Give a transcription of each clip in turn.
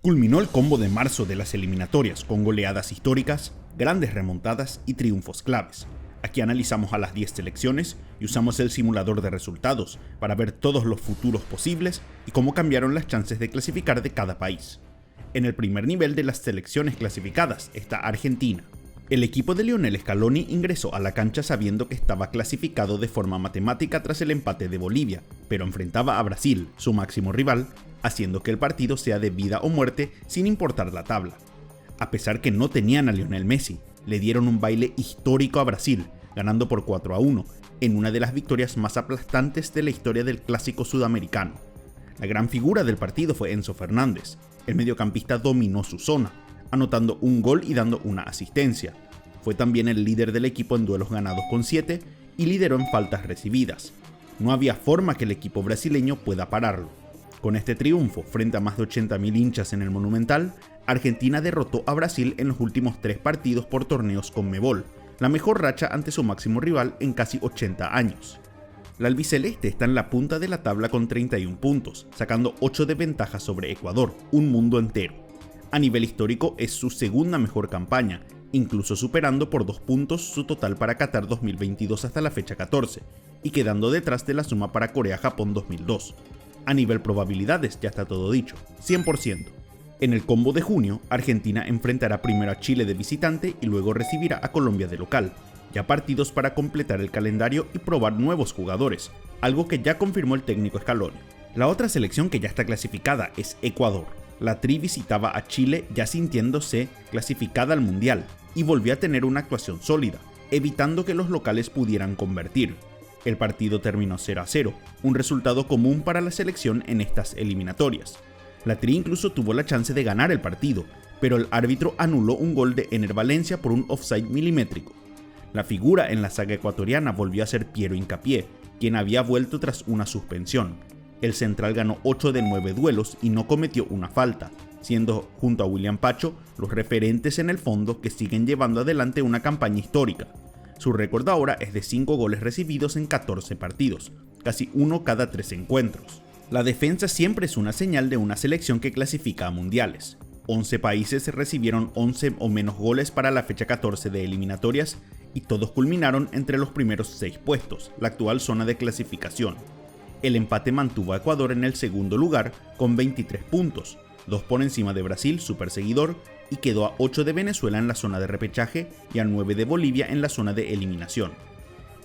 Culminó el combo de marzo de las eliminatorias con goleadas históricas, grandes remontadas y triunfos claves. Aquí analizamos a las 10 selecciones y usamos el simulador de resultados para ver todos los futuros posibles y cómo cambiaron las chances de clasificar de cada país. En el primer nivel de las selecciones clasificadas está Argentina. El equipo de Lionel Scaloni ingresó a la cancha sabiendo que estaba clasificado de forma matemática tras el empate de Bolivia, pero enfrentaba a Brasil, su máximo rival, haciendo que el partido sea de vida o muerte sin importar la tabla. A pesar que no tenían a Lionel Messi, le dieron un baile histórico a Brasil, ganando por 4-1, en una de las victorias más aplastantes de la historia del clásico sudamericano. La gran figura del partido fue Enzo Fernández. El mediocampista dominó su zona, anotando un gol y dando una asistencia. Fue también el líder del equipo en duelos ganados con 7 y lideró en faltas recibidas. No había forma que el equipo brasileño pueda pararlo. Con este triunfo, frente a más de 80.000 hinchas en el Monumental, Argentina derrotó a Brasil en los últimos 3 partidos por torneos Conmebol, la mejor racha ante su máximo rival en casi 80 años. La albiceleste está en la punta de la tabla con 31 puntos, sacando 8 de ventaja sobre Ecuador, un mundo entero. A nivel histórico es su segunda mejor campaña, incluso superando por 2 puntos su total para Qatar 2022 hasta la fecha 14, y quedando detrás de la suma para Corea-Japón 2002. A nivel probabilidades ya está todo dicho, 100%. En el combo de junio, Argentina enfrentará primero a Chile de visitante y luego recibirá a Colombia de local, ya partidos para completar el calendario y probar nuevos jugadores, algo que ya confirmó el técnico Scaloni. La otra selección que ya está clasificada es Ecuador. La Tri visitaba a Chile ya sintiéndose clasificada al Mundial y volvió a tener una actuación sólida, evitando que los locales pudieran convertir. El partido terminó 0-0, un resultado común para la selección en estas eliminatorias. La Tri incluso tuvo la chance de ganar el partido, pero el árbitro anuló un gol de Ener Valencia por un offside milimétrico. La figura en la saga ecuatoriana volvió a ser Piero Hincapié, quien había vuelto tras una suspensión. El central ganó 8 de 9 duelos y no cometió una falta, siendo junto a William Pacho los referentes en el fondo que siguen llevando adelante una campaña histórica. Su récord ahora es de 5 goles recibidos en 14 partidos, casi uno cada 3 encuentros. La defensa siempre es una señal de una selección que clasifica a mundiales. 11 países recibieron 11 o menos goles para la fecha 14 de eliminatorias y todos culminaron entre los primeros 6 puestos, la actual zona de clasificación. El empate mantuvo a Ecuador en el segundo lugar con 23 puntos, 2 por encima de Brasil, su perseguidor, y quedó a 8 de Venezuela en la zona de repechaje y a 9 de Bolivia en la zona de eliminación.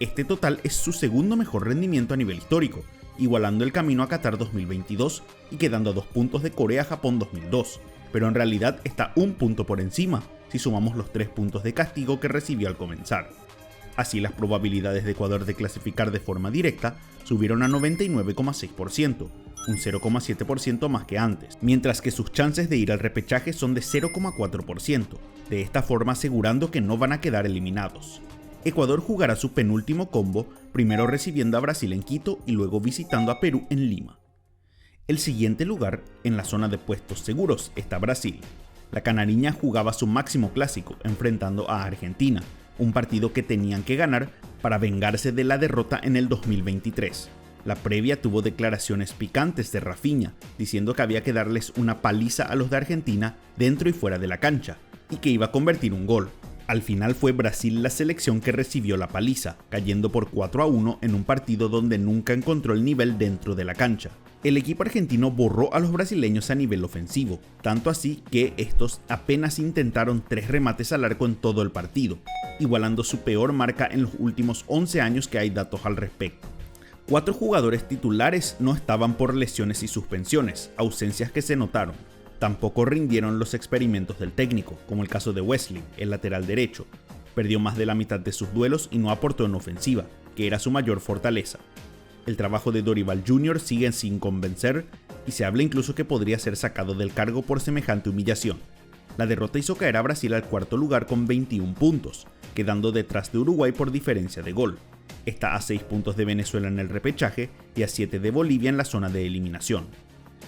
Este total es su segundo mejor rendimiento a nivel histórico, igualando el camino a Qatar 2022 y quedando a 2 puntos de Corea-Japón 2002, pero en realidad está un punto por encima si sumamos los 3 puntos de castigo que recibió al comenzar. Así las probabilidades de Ecuador de clasificar de forma directa subieron a 99,6%, un 0,7% más que antes, mientras que sus chances de ir al repechaje son de 0,4%, de esta forma asegurando que no van a quedar eliminados. Ecuador jugará su penúltimo combo, primero recibiendo a Brasil en Quito y luego visitando a Perú en Lima. El siguiente lugar, en la zona de puestos seguros, está Brasil. La canariña jugaba su máximo clásico, enfrentando a Argentina, un partido que tenían que ganar para vengarse de la derrota en el 2023. La previa tuvo declaraciones picantes de Rafinha, diciendo que había que darles una paliza a los de Argentina dentro y fuera de la cancha, y que iba a convertir un gol. Al final fue Brasil la selección que recibió la paliza, cayendo por 4-1 en un partido donde nunca encontró el nivel dentro de la cancha. El equipo argentino borró a los brasileños a nivel ofensivo, tanto así que estos apenas intentaron 3 remates al arco en todo el partido, igualando su peor marca en los últimos 11 años que hay datos al respecto. 4 jugadores titulares no estaban por lesiones y suspensiones, ausencias que se notaron. Tampoco rindieron los experimentos del técnico, como el caso de Wesley, el lateral derecho. Perdió más de la mitad de sus duelos y no aportó en ofensiva, que era su mayor fortaleza. El trabajo de Dorival Jr. sigue sin convencer y se habla incluso que podría ser sacado del cargo por semejante humillación. La derrota hizo caer a Brasil al cuarto lugar con 21 puntos, quedando detrás de Uruguay por diferencia de gol. Está a 6 puntos de Venezuela en el repechaje y a 7 de Bolivia en la zona de eliminación.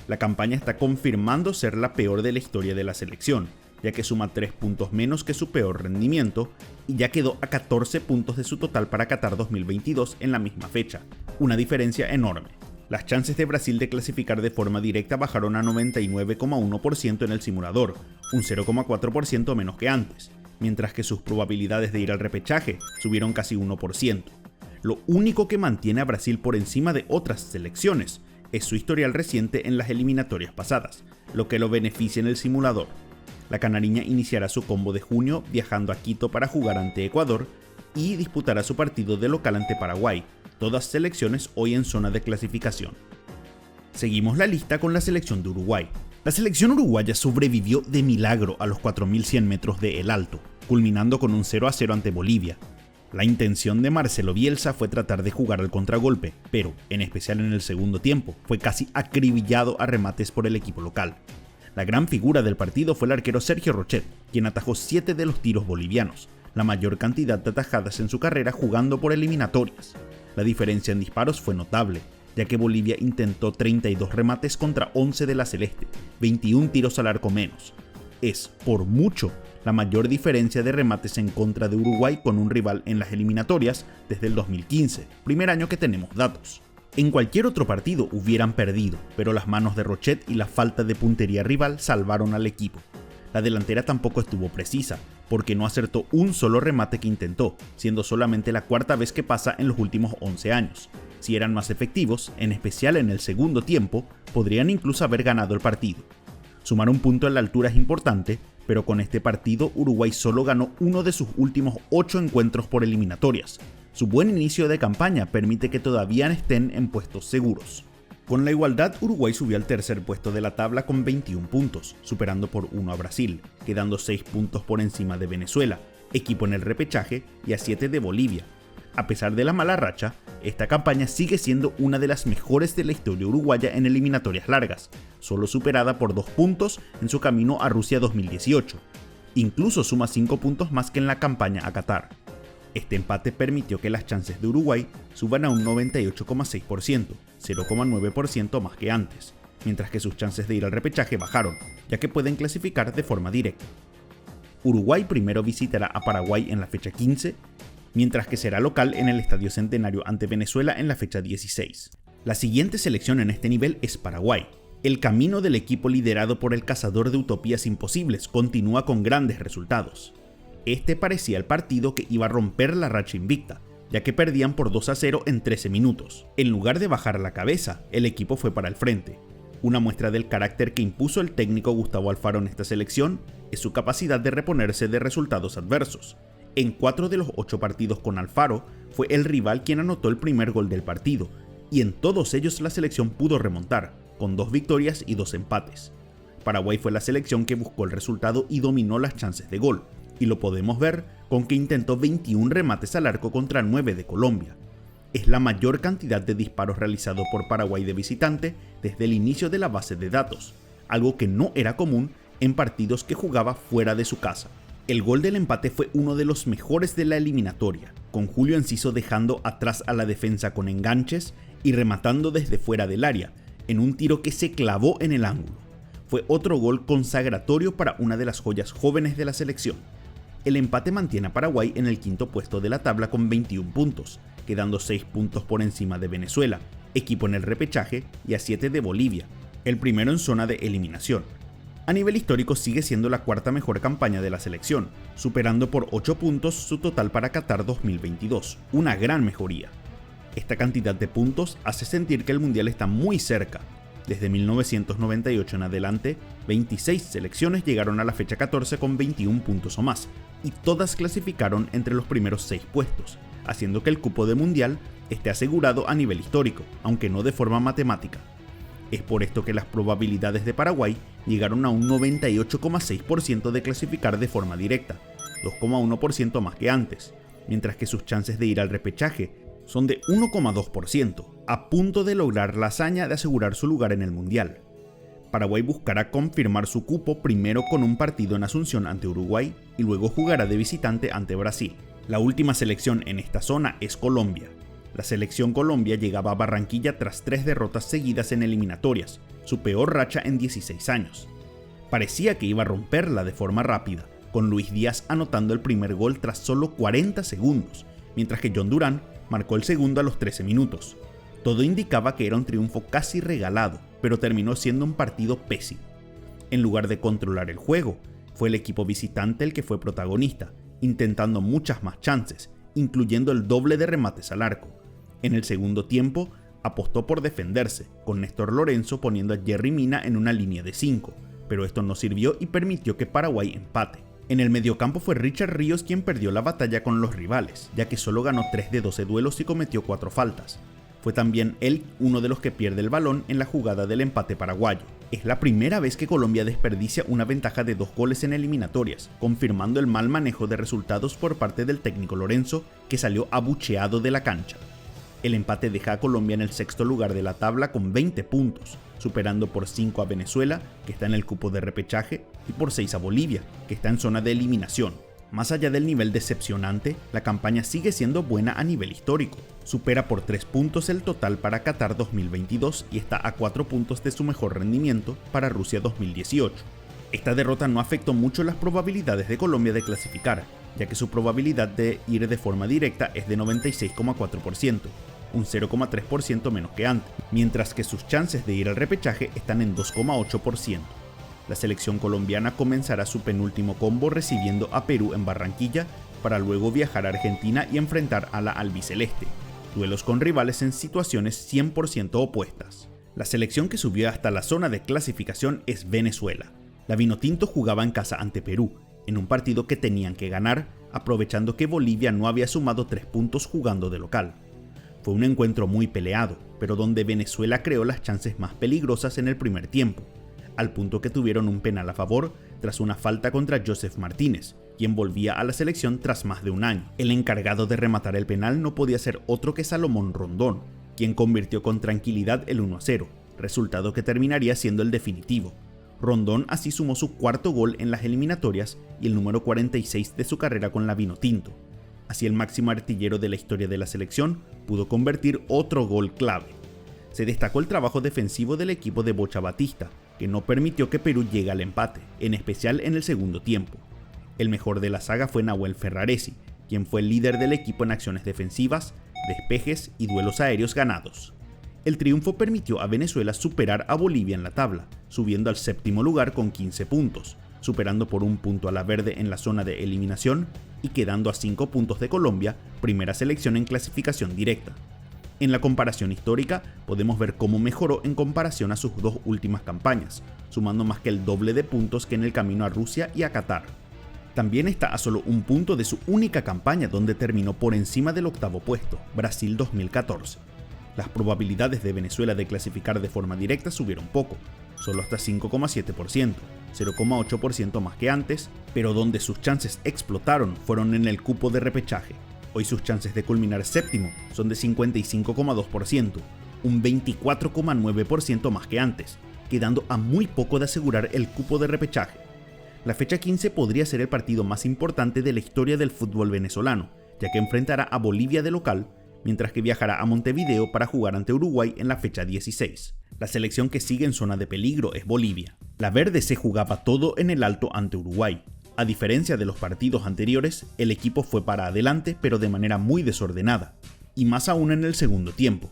La campaña está confirmando ser la peor de la historia de la selección, ya que suma 3 puntos menos que su peor rendimiento y ya quedó a 14 puntos de su total para Qatar 2022 en la misma fecha, una diferencia enorme. Las chances de Brasil de clasificar de forma directa bajaron a 99,1% en el simulador, un 0,4% menos que antes, mientras que sus probabilidades de ir al repechaje subieron casi 1%. Lo único que mantiene a Brasil por encima de otras selecciones es su historial reciente en las eliminatorias pasadas, lo que lo beneficia en el simulador. La canariña iniciará su combo de junio viajando a Quito para jugar ante Ecuador y disputará su partido de local ante Paraguay, todas selecciones hoy en zona de clasificación. Seguimos la lista con la selección de Uruguay. La selección uruguaya sobrevivió de milagro a los 4100 metros de El Alto, culminando con un 0-0 ante Bolivia. La intención de Marcelo Bielsa fue tratar de jugar al contragolpe, pero, en especial en el segundo tiempo, fue casi acribillado a remates por el equipo local. La gran figura del partido fue el arquero Sergio Rochet, quien atajó 7 de los tiros bolivianos, la mayor cantidad de atajadas en su carrera jugando por eliminatorias. La diferencia en disparos fue notable, ya que Bolivia intentó 32 remates contra 11 de la Celeste, 21 tiros al arco menos. Es, por mucho, la mayor diferencia de remates en contra de Uruguay con un rival en las eliminatorias desde el 2015, primer año que tenemos datos. En cualquier otro partido hubieran perdido, pero las manos de Rochet y la falta de puntería rival salvaron al equipo. La delantera tampoco estuvo precisa, porque no acertó un solo remate que intentó, siendo solamente la cuarta vez que pasa en los últimos 11 años. Si eran más efectivos, en especial en el segundo tiempo, podrían incluso haber ganado el partido. Sumar un punto en la altura es importante, pero con este partido Uruguay solo ganó uno de sus últimos 8 encuentros por eliminatorias. Su buen inicio de campaña permite que todavía estén en puestos seguros. Con la igualdad, Uruguay subió al tercer puesto de la tabla con 21 puntos, superando por 1 a Brasil, quedando 6 puntos por encima de Venezuela, equipo en el repechaje, y a 7 de Bolivia. A pesar de la mala racha, esta campaña sigue siendo una de las mejores de la historia uruguaya en eliminatorias largas, solo superada por 2 puntos en su camino a Rusia 2018. Incluso suma 5 puntos más que en la campaña a Qatar. Este empate permitió que las chances de Uruguay suban a un 98,6%, 0,9% más que antes, mientras que sus chances de ir al repechaje bajaron, ya que pueden clasificar de forma directa. Uruguay primero visitará a Paraguay en la fecha 15, mientras que será local en el Estadio Centenario ante Venezuela en la fecha 16. La siguiente selección en este nivel es Paraguay. El camino del equipo liderado por el cazador de utopías imposibles continúa con grandes resultados. Este parecía el partido que iba a romper la racha invicta, ya que perdían por 2-0 en 13 minutos. En lugar de bajar la cabeza, el equipo fue para el frente. Una muestra del carácter que impuso el técnico Gustavo Alfaro en esta selección es su capacidad de reponerse de resultados adversos. En 4 de los 8 partidos con Alfaro, fue el rival quien anotó el primer gol del partido, y en todos ellos la selección pudo remontar, con 2 victorias y 2 empates. Paraguay fue la selección que buscó el resultado y dominó las chances de gol, y lo podemos ver con que intentó 21 remates al arco contra 9 de Colombia. Es la mayor cantidad de disparos realizados por Paraguay de visitante desde el inicio de la base de datos, algo que no era común en partidos que jugaba fuera de su casa. El gol del empate fue uno de los mejores de la eliminatoria, con Julio Enciso dejando atrás a la defensa con enganches y rematando desde fuera del área, en un tiro que se clavó en el ángulo. Fue otro gol consagratorio para una de las joyas jóvenes de la selección. El empate mantiene a Paraguay en el quinto puesto de la tabla con 21 puntos, quedando 6 puntos por encima de Venezuela, equipo en el repechaje, y a 7 de Bolivia, el primero en zona de eliminación. A nivel histórico sigue siendo la cuarta mejor campaña de la selección, superando por 8 puntos su total para Qatar 2022, una gran mejoría. Esta cantidad de puntos hace sentir que el Mundial está muy cerca. Desde 1998 en adelante, 26 selecciones llegaron a la fecha 14 con 21 puntos o más, y todas clasificaron entre los primeros 6 puestos, haciendo que el cupo de Mundial esté asegurado a nivel histórico, aunque no de forma matemática. Es por esto que las probabilidades de Paraguay llegaron a un 98,6% de clasificar de forma directa, 2,1% más que antes, mientras que sus chances de ir al repechaje son de 1,2%, a punto de lograr la hazaña de asegurar su lugar en el Mundial. Paraguay buscará confirmar su cupo primero con un partido en Asunción ante Uruguay y luego jugará de visitante ante Brasil. La última selección en esta zona es Colombia. La selección Colombia llegaba a Barranquilla tras 3 derrotas seguidas en eliminatorias, su peor racha en 16 años. Parecía que iba a romperla de forma rápida, con Luis Díaz anotando el primer gol tras solo 40 segundos, mientras que John Durán marcó el segundo a los 13 minutos. Todo indicaba que era un triunfo casi regalado, pero terminó siendo un partido pésimo. En lugar de controlar el juego, fue el equipo visitante el que fue protagonista, intentando muchas más chances, incluyendo el doble de remates al arco. En el segundo tiempo, apostó por defenderse, con Néstor Lorenzo poniendo a Yerry Mina en una línea de 5, pero esto no sirvió y permitió que Paraguay empate. En el mediocampo fue Richard Ríos quien perdió la batalla con los rivales, ya que solo ganó 3 de 12 duelos y cometió 4 faltas. Fue también él uno de los que pierde el balón en la jugada del empate paraguayo. Es la primera vez que Colombia desperdicia una ventaja de 2 goles en eliminatorias, confirmando el mal manejo de resultados por parte del técnico Lorenzo, que salió abucheado de la cancha. El empate deja a Colombia en el sexto lugar de la tabla con 20 puntos, superando por 5 a Venezuela, que está en el cupo de repechaje, y por 6 a Bolivia, que está en zona de eliminación. Más allá del nivel decepcionante, la campaña sigue siendo buena a nivel histórico. Supera por 3 puntos el total para Qatar 2022 y está a 4 puntos de su mejor rendimiento para Rusia 2018. Esta derrota no afectó mucho las probabilidades de Colombia de clasificar, ya que su probabilidad de ir de forma directa es de 96,4%, un 0,3% menos que antes, mientras que sus chances de ir al repechaje están en 2,8%. La selección colombiana comenzará su penúltimo combo recibiendo a Perú en Barranquilla para luego viajar a Argentina y enfrentar a la albiceleste, duelos con rivales en situaciones 100% opuestas. La selección que subió hasta la zona de clasificación es Venezuela. La Vinotinto jugaba en casa ante Perú, en un partido que tenían que ganar, aprovechando que Bolivia no había sumado 3 puntos jugando de local. Fue un encuentro muy peleado, pero donde Venezuela creó las chances más peligrosas en el primer tiempo, al punto que tuvieron un penal a favor tras una falta contra Joseph Martínez, quien volvía a la selección tras más de un año. El encargado de rematar el penal no podía ser otro que Salomón Rondón, quien convirtió con tranquilidad el 1-0, resultado que terminaría siendo el definitivo. Rondón así sumó su cuarto gol en las eliminatorias y el número 46 de su carrera con la Vinotinto. Así el máximo artillero de la historia de la selección pudo convertir otro gol clave. Se destacó el trabajo defensivo del equipo de Bocha Batista, que no permitió que Perú llegue al empate, en especial en el segundo tiempo. El mejor de la saga fue Nahuel Ferraresi, quien fue el líder del equipo en acciones defensivas, despejes y duelos aéreos ganados. El triunfo permitió a Venezuela superar a Bolivia en la tabla, subiendo al séptimo lugar con 15 puntos, superando por un punto a la verde en la zona de eliminación y quedando a 5 puntos de Colombia, primera selección en clasificación directa. En la comparación histórica, podemos ver cómo mejoró en comparación a sus 2 últimas campañas, sumando más que el doble de puntos que en el camino a Rusia y a Qatar. También está a solo un punto de su única campaña donde terminó por encima del octavo puesto, Brasil 2014. Las probabilidades de Venezuela de clasificar de forma directa subieron poco, solo hasta 5,7%, 0,8% más que antes, pero donde sus chances explotaron fueron en el cupo de repechaje. Hoy sus chances de culminar séptimo son de 55,2%, un 24,9% más que antes, quedando a muy poco de asegurar el cupo de repechaje. La fecha 15 podría ser el partido más importante de la historia del fútbol venezolano, ya que enfrentará a Bolivia de local, mientras que viajará a Montevideo para jugar ante Uruguay en la fecha 16. La selección que sigue en zona de peligro es Bolivia. La verde se jugaba todo en el alto ante Uruguay. A diferencia de los partidos anteriores, el equipo fue para adelante pero de manera muy desordenada, y más aún en el segundo tiempo.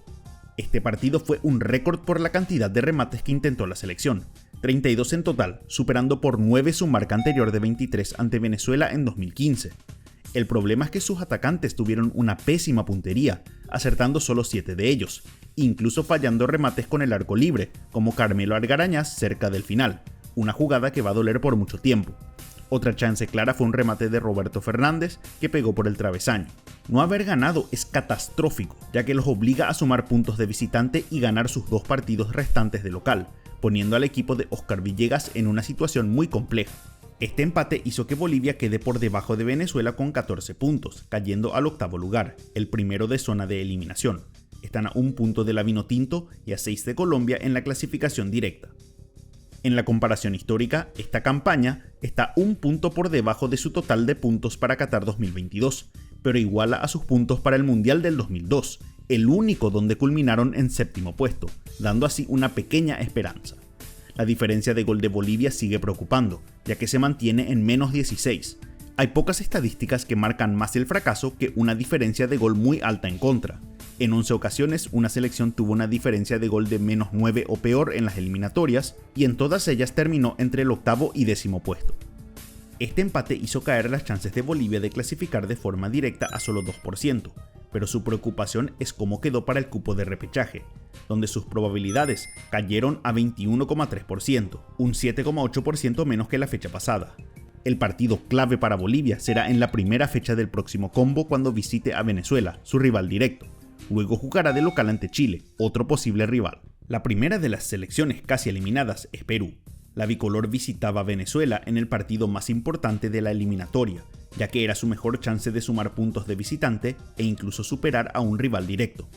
Este partido fue un récord por la cantidad de remates que intentó la selección, 32 en total, superando por 9 su marca anterior de 23 ante Venezuela en 2015. El problema es que sus atacantes tuvieron una pésima puntería, acertando solo 7 de ellos, incluso fallando remates con el arco libre, como Carmelo Argarañaz cerca del final, una jugada que va a doler por mucho tiempo. Otra chance clara fue un remate de Roberto Fernández que pegó por el travesaño. No haber ganado es catastrófico, ya que los obliga a sumar puntos de visitante y ganar sus 2 partidos restantes de local, poniendo al equipo de Oscar Villegas en una situación muy compleja. Este empate hizo que Bolivia quede por debajo de Venezuela con 14 puntos, cayendo al octavo lugar, el primero de zona de eliminación. Están a 1 punto de la Vinotinto y a 6 de Colombia en la clasificación directa. En la comparación histórica, esta campaña está 1 punto por debajo de su total de puntos para Qatar 2022, pero iguala a sus puntos para el Mundial del 2002, el único donde culminaron en séptimo puesto, dando así una pequeña esperanza. La diferencia de gol de Bolivia sigue preocupando, ya que se mantiene en menos 16. Hay pocas estadísticas que marcan más el fracaso que una diferencia de gol muy alta en contra. En 11 ocasiones, una selección tuvo una diferencia de gol de -9 o peor en las eliminatorias, y en todas ellas terminó entre el octavo y 10º puesto. Este empate hizo caer las chances de Bolivia de clasificar de forma directa a solo 2%, pero su preocupación es cómo quedó para el cupo de repechaje, donde sus probabilidades cayeron a 21,3%, un 7,8% menos que la fecha pasada. El partido clave para Bolivia será en la primera fecha del próximo combo cuando visite a Venezuela, su rival directo. Luego jugará de local ante Chile, otro posible rival. La primera de las selecciones casi eliminadas es Perú. La bicolor visitaba a Venezuela en el partido más importante de la eliminatoria, ya que era su mejor chance de sumar puntos de visitante e incluso superar a un rival directo.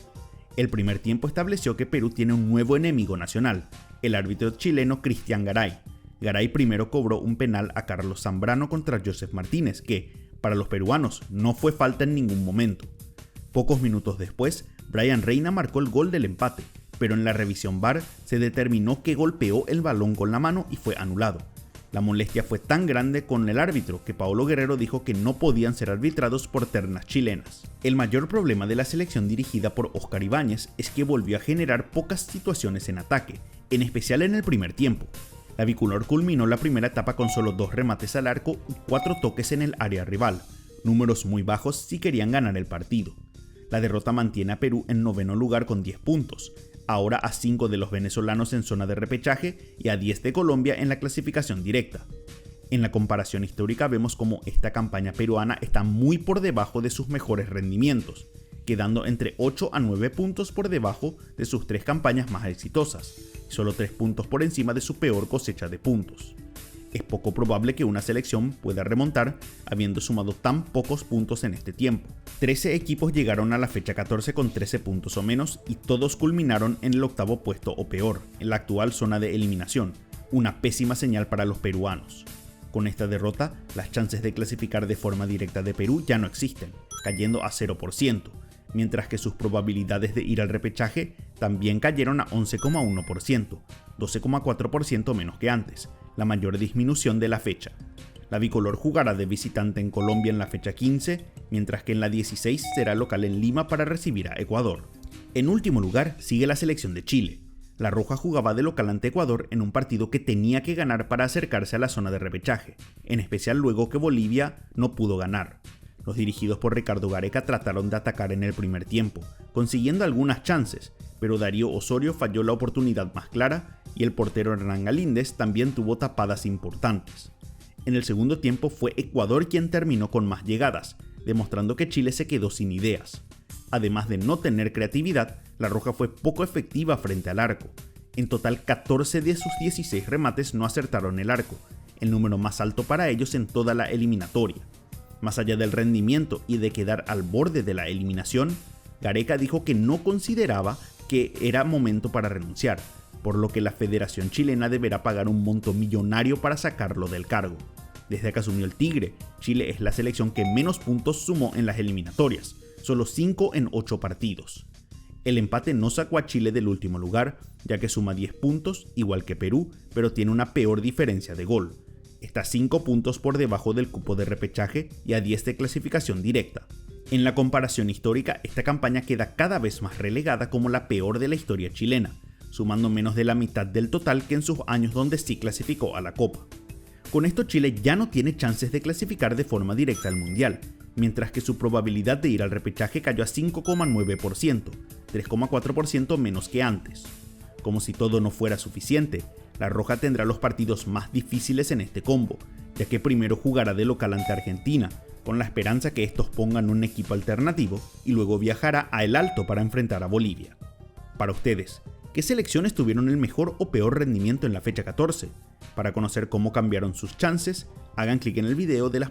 El primer tiempo estableció que Perú tiene un nuevo enemigo nacional, el árbitro chileno Cristian Garay. Garay primero cobró un penal a Carlos Zambrano contra Joseph Martínez, que, para los peruanos, no fue falta en ningún momento. Pocos minutos después, Brian Reina marcó el gol del empate, pero en la revisión VAR se determinó que golpeó el balón con la mano y fue anulado. La molestia fue tan grande con el árbitro que Paolo Guerrero dijo que no podían ser arbitrados por ternas chilenas. El mayor problema de la selección dirigida por Óscar Ibáñez es que volvió a generar pocas situaciones en ataque, en especial en el primer tiempo. La bicolor culminó la primera etapa con solo 2 remates al arco y 4 toques en el área rival, números muy bajos si querían ganar el partido. La derrota mantiene a Perú en 9º lugar con 10 puntos, ahora a 5 de los venezolanos en zona de repechaje y a 10 de Colombia en la clasificación directa. En la comparación histórica vemos como esta campaña peruana está muy por debajo de sus mejores rendimientos, quedando entre 8 a 9 puntos por debajo de sus 3 campañas más exitosas, y solo 3 puntos por encima de su peor cosecha de puntos. Es poco probable que una selección pueda remontar habiendo sumado tan pocos puntos en este tiempo. 13 equipos llegaron a la fecha 14 con 13 puntos o menos y todos culminaron en el 8º puesto o peor, en la actual zona de eliminación, una pésima señal para los peruanos. Con esta derrota, las chances de clasificar de forma directa de Perú ya no existen, cayendo a 0%, mientras que sus probabilidades de ir al repechaje también cayeron a 11,1%, 12,4% menos que antes, la mayor disminución de la fecha. La bicolor jugará de visitante en Colombia en la fecha 15, mientras que en la 16 será local en Lima para recibir a Ecuador. En último lugar sigue la selección de Chile. La roja jugaba de local ante Ecuador en un partido que tenía que ganar para acercarse a la zona de repechaje, en especial luego que Bolivia no pudo ganar. Los dirigidos por Ricardo Gareca trataron de atacar en el primer tiempo, consiguiendo algunas chances, pero Darío Osorio falló la oportunidad más clara y el portero Hernán Galíndez también tuvo tapadas importantes. En el segundo tiempo fue Ecuador quien terminó con más llegadas, demostrando que Chile se quedó sin ideas. Además de no tener creatividad, la roja fue poco efectiva frente al arco. En total, 14 de sus 16 remates no acertaron el arco, el número más alto para ellos en toda la eliminatoria. Más allá del rendimiento y de quedar al borde de la eliminación, Gareca dijo que no consideraba que era momento para renunciar, por lo que la Federación Chilena deberá pagar un monto millonario para sacarlo del cargo. Desde que asumió el Tigre, Chile es la selección que menos puntos sumó en las eliminatorias, solo 5 en 8 partidos. El empate no sacó a Chile del último lugar, ya que suma 10 puntos, igual que Perú, pero tiene una peor diferencia de gol. Está 5 puntos por debajo del cupo de repechaje y a 10 de clasificación directa. En la comparación histórica, esta campaña queda cada vez más relegada como la peor de la historia chilena, sumando menos de la mitad del total que en sus años donde sí clasificó a la Copa. Con esto Chile ya no tiene chances de clasificar de forma directa al Mundial, mientras que su probabilidad de ir al repechaje cayó a 5,9%, 3,4% menos que antes. Como si todo no fuera suficiente, la roja tendrá los partidos más difíciles en este combo, ya que primero jugará de local ante Argentina, con la esperanza que estos pongan un equipo alternativo, y luego viajará a El Alto para enfrentar a Bolivia. Para ustedes, ¿qué selecciones tuvieron el mejor o peor rendimiento en la fecha 14? Para conocer cómo cambiaron sus chances, hagan clic en el video de las